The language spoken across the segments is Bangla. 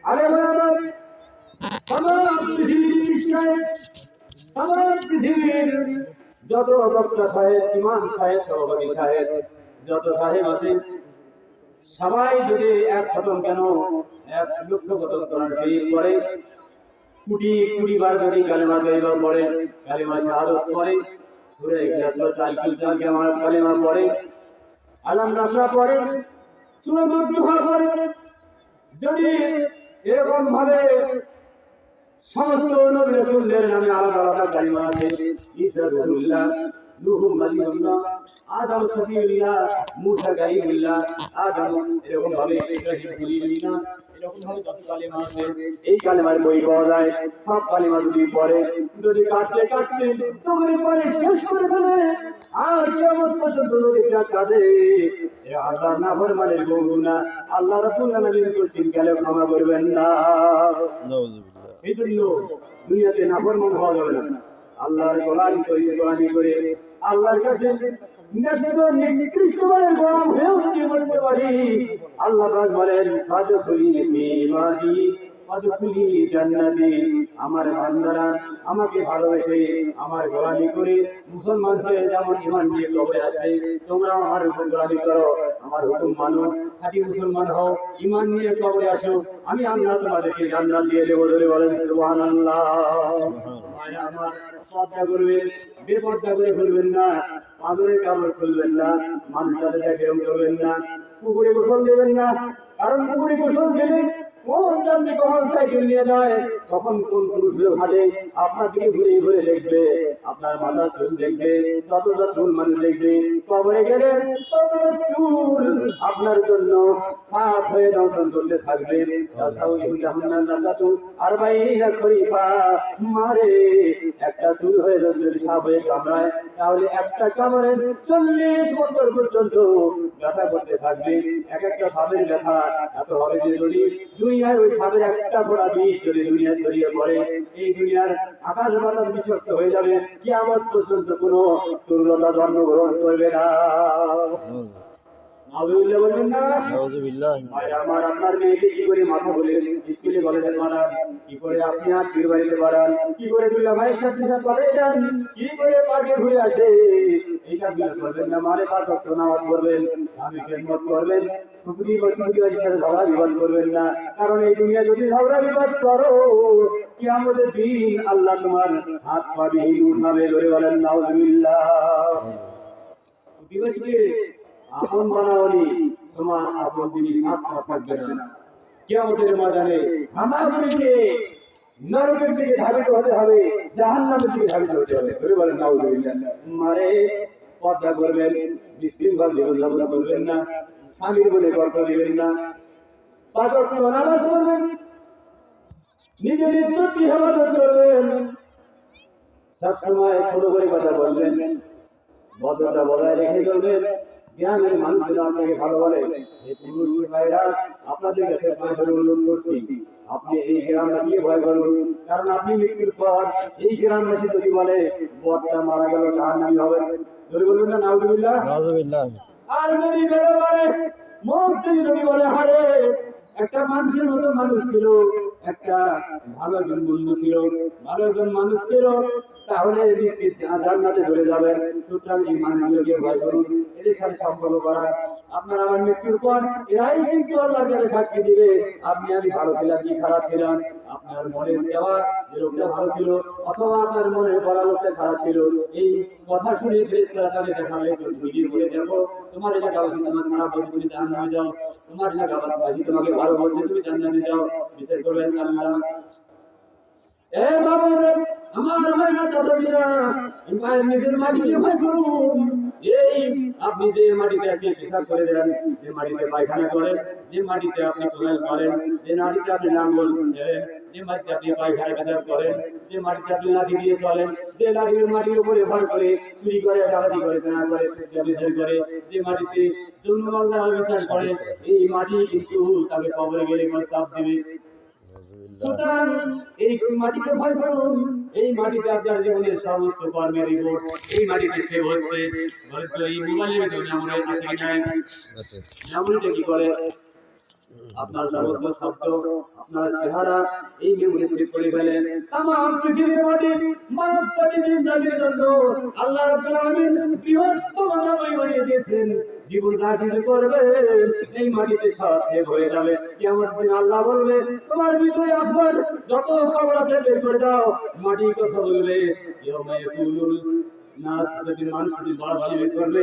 আরে বাবা, তামাম পৃথিবীর যত বক্তা সাহেব, ইমাম সাহেব, সভাপতি সাহেব, যত সাহেব আছেন, সবাই যদি এক খতম কেন 1,00,000 খতম কোরআন শরীফ পড়ে, কোটি কোটি বার যদি কালেমা তৈবা পড়ে, কালেমা শাহাদাত পড়ে, সূরা ইখলাস তালকিল কালেমা পড়ে, আলাম নাসরা পড়ে, সূরা দুহা পড়ে, যদি এরকম ভাবে সমস্ত নবী রাসূলদের নামে আলাদা আলাদা কালিমা আছে, ঈসা রূহুল্লাহ, নূহ কালিমুল্লাহ, আদম সফিউল্লাহ, মূসা কালিমুল্লাহ, আদম, এরকম ভাবে ইব্রাহিম খলিলুল্লাহ, এরকম ভাবে যত কালিমা আছে, এই কালিমার বই পাওয়া যায়। সব কালিমা যদি পড়ে, যদি কাটতে কাটতে তোমার পরে শেষ করে ফেলে, আর কিয়ামত পর্যন্ত যদি কাটে, আল্লাহর নাফরমানের গুনাহ আল্লাহ রাব্বুল আলামিন কোনদিন গেলে ক্ষমা করবেন না। এই জন্য দুনিয়াতে নাফরমান হওয়া যাবে না। আল্লাহর গোলামি করে আল্লাহর কাছে নিকৃষ্ট মানের গোলাম হয়েও যদি বলতে পারি, আল্লাহ পাক বলেন ফাদখুলি ফি ইবাদি ওয়াদখুলি জান্নাতি। আমার বান্দারা আমাকে ভালোবেসে আমার গোলামি করে মুসলমান হয়ে যেমন ঈমান নিয়ে কবরে আসে, তোমরা আমার উপর গোলামি করো, আমার হুকুম মানো, খাঁটি মুসলমান হও, ঈমান নিয়ে কবরে আসো, আমি আল্লাহ তোমাদেরকে জান্নাত দিয়ে দেব। বলে বলেন সুবহানাল্লাহ। মায়া আমার পর্দা করবেন, বেপর্দা করে করবেন না, পাগলের কাপড় খুলবেন না, মানুষের দেখে করবেন না, পুকুরে গোসল দেবেন না, কারণ পুকুরে গোসল দিলে কোন যাত্রী কখন সাইকেল নিয়ে যায়, তখন কোন পুরুষ হাঁটে, আপনার দিকে ঘুরে ঘুরে দেখবে, আপনার মাথা চুল দেখবে, যতটা চুল মানুষ দেখবে, কবরে গেলে ততটা চুল আপনার জন্য ফাঁস হয়ে দংশন করতে থাকবে। আর ভাই খলিফা মারে একটা চুল হয়ে যাচ্ছে সাপ হয়ে কামড়ায়, তাহলে একটা কামড়ে 40 বছর পর্যন্ত ব্যথা করতে থাকবে। এক একটা সাপের ব্যথা এত হবে যে যদি দুনিয়ার ওই সাপের একটা ফোঁটা বিষ যদি দুনিয়া ছড়িয়ে পড়ে, এই দুনিয়ার আকাশ বাতাস বিষাক্ত হয়ে যাবে, কিয়ামত পর্যন্ত কোনো দুর্লতা জন্মগ্রহণ করবে না। বলবেন না আমার আপনার মেয়েকে কি করে মাথা বলে স্কুলে কলেজে পড়ান, কি করে আপনি আর পীর বাড়িতে পড়ান, কি করে দুলা ভাইয়ের সাথে করে যান, কি করে পার্কে ঘুরে আসে, এইটা বিয়ে করবেন না। মানে 5 ওয়াক্ত নামাজ পড়বেন, আমি খেদমত করবেন, শুকরি বছরের সাথে ঝগড়া বিবাদ করবেন না, কারণ এই দুনিয়া যদি ঝগড়া বিবাদ করো, কিয়ামতের দিন আল্লাহ তোমার হাত পা বিহীন উঠাবে। ধরে বলেন নাউজুবিল্লাহ। প্রতিবেশীকে আপন বানাওনি, তোমার আপন জিনিস হাত পা থাকবে না। কিয়ামতের ময়দানে আমাদেরকে নরকের দিকে ধাবিত হতে হবে, জাহান্নামের দিকে ধাবিত হতে হবে। ধরে বলেন নাউজুবিল্লাহ। মানে পর্দা করবেন, বিশৃঙ্খল জীবনযাপন করবেন না, স্বামীর বলে গল্প দিবেন না, 5 ওয়াক্ত নামাজ পড়বেন, নিজের ইজ্জতকে হেফাজত করবেন, সবসময় ছোট করে কথা বলবেন, ভদ্রতা বজায় রেখে চলবেন। জ্ঞানের মানুষেরা আপনাকে ভালো বলে, এই পুরুষ ভাইরা আপনাদের কাছে অনুরোধ করছি, আপনি এই গ্রামবাসীকে ভয় করুন, কারণ আপনি মৃত্যুর পর এই গ্রামবাসী যদি বলে বরটা মারা গেল জাহান্নামী হবে, যদি বলবেন না নাউজুবিল্লাহ। আর যদি বেরো বলে মুখ যদি বলে হারে একটা মানুষের মতো মানুষ ছিল, একটা ভালো একজন বন্ধু ছিল, ভালো একজন মানুষ ছিল, তাহলে নিশ্চিত জান্নাতে চলে যাবেন। সুতরাং এই মানুষগুলোকে ভয় করুন, এদের সাথে সম্পর্ক করা। আপনার আমার মৃত্যুর পর এরাই কিন্তু আল্লাহর কাছে সাক্ষী দিবে আপনি আমি ভালো ছিলাম কি খারাপ ছিলাম। আপনার মনের দেওয়া যে লোকটা ভালো ছিল, অথবা আপনার মনের বলা লোকটা খারাপ ছিল, এই কথা শুনে ফেরেশতারা তাকে দেখাবে, ভিডিও করে দেখো তোমার এলাকাবাসী তোমার খারাপ বলছে তুমি জাহান্নামে যাও, তোমার এলাকাবাসী তোমাকে ভালো বলছে তুমি জান্নাতে যাও। বিচার করবেন আল্লাহ। এ বাবা আমার ভাইরা চাচারা, নিজের মাটিকে ভয় করুন। এই আপনি যে মাটিতে আজকে পেশাব করে দেন, যে মাটিতে পায়খানা করেন, যে মাটিতে আপনি কোদাল করেন, যে মাটিতে আপনি লাঙ্গল ফেলেন, যে মাটিতে আপনি পায়খানা পেশাব করেন, যে মাটিতে আপনি লাঠি দিয়ে চলেন, যে লাঠির মাটির উপরে ভর করে চুরি করে ডাকাতি করে না করে বিচার করে, যে মাটিতে জন্মগল্লা বিচার করে, এই মাটি কিন্তু তাকে কবরে গেলে করে চাপ দিবে। সুতরাং এই মাটিকে ভয় করুন, এই মাটিতে আপনার জীবনের সমস্ত কর্মের রিপোর্ট এই মাটিতে সেভ হচ্ছে। বলে তো এই মোবাইলের ভিতরে মেমোরি আছে কি নাই? মেমোরিতে কি করে? আপনার সমস্ত শব্দ, আপনার চেহারা এই মেমোরি সেভ করে ফেলেন। তামাম পৃথিবীর মাটি মানব জাতির জিন্দেগির জন্য আল্লাহ রাব্বুল আলামিন বৃহত্তম মেমোরি বানিয়ে দিয়েছেন। জীবন যা কিছু করবে এই মাটিতে সব সেভ হয়ে যাবে। কিয়ামত দিন আল্লাহ বলবে তোমার ভিতরে আপনার যত খবর আছে বের করে দাও। মাটি কথা বলবে ইয়াউমা ইয়াকুলুল নাস, যদি মানুষ যদি বড় বের করবে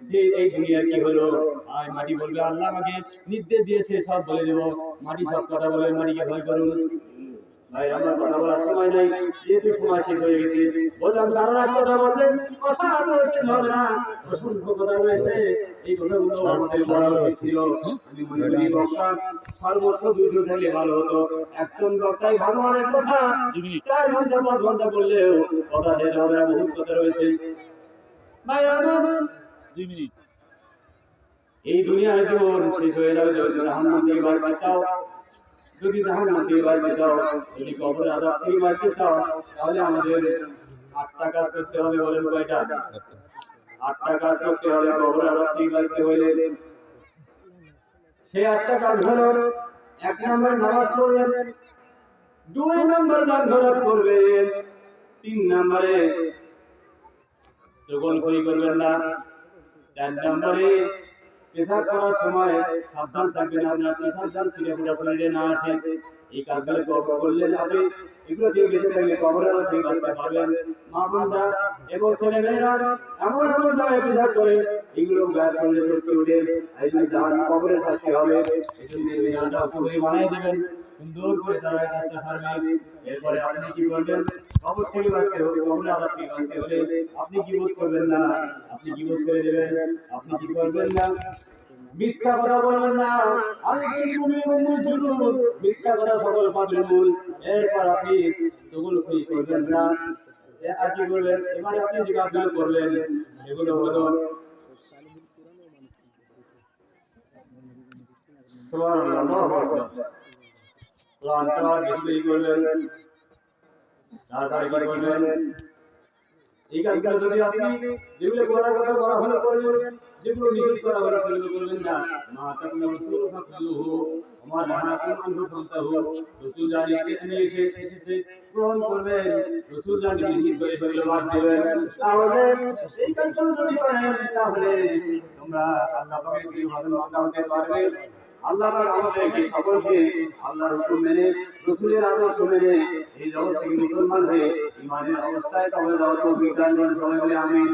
যে এই দুনিয়ার কি হলো, আর মাটি বলবে আল্লাহ আমাকে নির্দেশ দিয়েছে সব বলে দেব। মাটি সব কথা বলে, মাটিকে ভয় করুন। ভাই আমার কথা বলার সময় নাই, যেহেতু সময় শেষ হয়ে গেছে। বললাম সারা রাত কথা বললেন, কথা তো শেষ হবে না, অসংখ্য কথা রয়েছে। এই কথাগুলো আমাদের বলা উচিত ছিল। আমি মনে করি বক্তা সর্বোচ্চ 2 জন থাকলে ভালো হতো। একজন বক্তাই ভগবানের কথা 4 ঘন্টা 5 ঘন্টা বললেও কথা শেষ হবে না, বহুত কথা রয়েছে। ভাই আমার 2 মিনিট। এই দুনিয়ার জীবন শেষ হয়ে যাবে, যদি জাহান্নাম থেকে বাঁচতে চাও, যদি জাহান্নাম থেকে বাঁচতে চাও, যদি কবরের আযাব থেকে বাঁচতে চাও, তাহলে আমাদের 8টা কাজ করতে হবে। বলেন কয়টা? 8টা কাজ করতে হবে কবরের আযাব থেকে বাঁচতে হলে। সেই 8টা কাজ হলো, 1 নম্বর নামাজ পড়বেন, 2 নম্বর দান খরচ করবেন, 3 নম্বরে চগলখড়ি করবেন না, 4 নম্বরে পেশাব করার সময় সাবধান থাকবেন, আপনার পেশাব যেন ছিঁড়ে ফোটা শরীরে না আসে। এই কাজগুলো করলে আপনি এগুলো দিয়ে বেঁচে থাকলে কবরের থেকে বাঁচতে পারবেন। মা বোনরা এবং ছেলে মেয়েরা এমন এমন জায়গায় পেশাব করে এগুলো গায়ে শরীরে শক্তি ওঠে, এই জন্য জাহান কবরের শাস্তি হবে। এই জন্য এই বিধানটা উপরে বানিয়ে দেবেন, সুন্দর করে তারা কাজটা পারবে। এরপরে আপনি কি করবেন? কবর থেকে বাঁচতে হলে, কবরের আযাব থেকে বাঁচতে হলে আপনি কি বোধ করবেন না, আপনি কি বোধ করে দেবেন, আপনি কি করবেন না? মিথ্যা কথা বলবেন না। মিথ্যা কথা সকল পাপের মূল। এরপর আপনি চগলখড়ি করবেন না। আর কি করবেন? এবারে আপনি যে কাজগুলো করবেন এগুলো হলো কোরআন তেলাওয়াত বেশি বেশি করবেন। তারপরে কি করবেন? এই কাজগুলো যদি আপনি যেগুলো করার কথা বলা হলো করবেন, যেগুলো নিষেধ করা হলো সেগুলো করবেন না। মা তাকুনা রাসূল ফাকুহু ওয়া নাহাকুম আনহু ফান্তাহু। রাসূল যা নির্দেশ নিয়ে এসেছে গ্রহণ করবেন, রাসূল যা নিষেধ করে সেগুলো বাদ দেবেন। তাহলে এই কাজগুলো যদি করেন তাহলে তোমরা আল্লাহ পাকের প্রিয় বান্দা হতে পারবে। আল্লাহ পাক আমাদেরকে সকলকে আল্লাহর হুকুম মেনে, রাসূলের আদর্শ মেনে এই জগৎ থেকে মুসলমান হয়ে ঈমানের অবস্থায় কবরে যাওয়ার তৌফিক দান করুন। সবাই বলে আমিন।